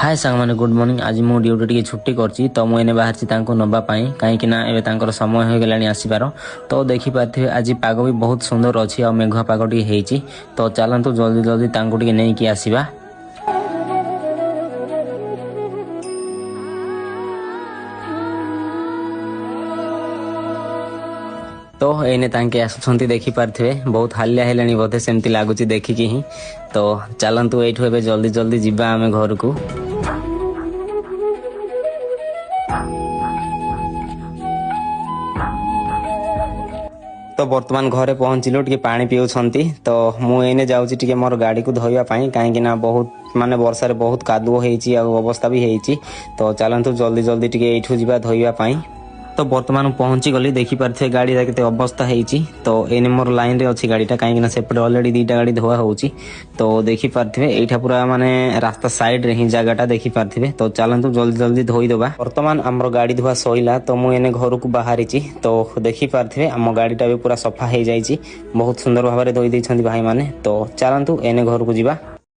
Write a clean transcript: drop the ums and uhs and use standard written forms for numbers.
हाय सांग मैंने good morning. आज मु ड्यूटी टी छुट्टी करची तो मुझे बाहर नवापाई कहीं समय हो गला आसबार। तो देखिपारे आज पाग भी बहुत सुंदर अच्छी और मेघुआ पाग टी तो चलतु जल्दी जल्दी टे नहीं कि आसवा। तो एने तांके आसुछंती देखी पारथिबे बहुत हालिया हेलानी बोधे सेमती लागुची देखिकी ही। तो चलतु एठु एबे जल्दी जल्दी जिबा आमे घर को। तो वर्तमान घरे पहुंचलु टिके पानी पिउछंती। तो मु एने जाउची टिके मोर गाड़ी को धोइबा पई काहेकि ना बहुत माने वर्षा रे बहुत कादुओ हेची आ अवस्था भी हेची। तो चलतु जल्दी जल्दी टिके एठु जिबा धोइबा पई। तो वर्तमान पहुंची गली देखी पारे गाड़ी के अवस्था है। तो एने मोर लाइन रे अच्छी गाड़ीटा कहीं सेपटे अलरेडी दीटा गाड़ी धोआ होची। तो देखी पारे एठा पूरा माने रास्ता साइड रे ही जगहटा देखी पारे। तो चलतु जल्दी जल्दी धोई देबा। वर्तमान आमर गाड़ी धोआ सइला तो मु एने घर को बाहरी। तो देखी पारे आम गाड़ीटा भी पूरा सफा हो जाइए बहुत सुंदर भाव में धोई देइछंती भाई माने। तो चलतु एने घर को जिबा।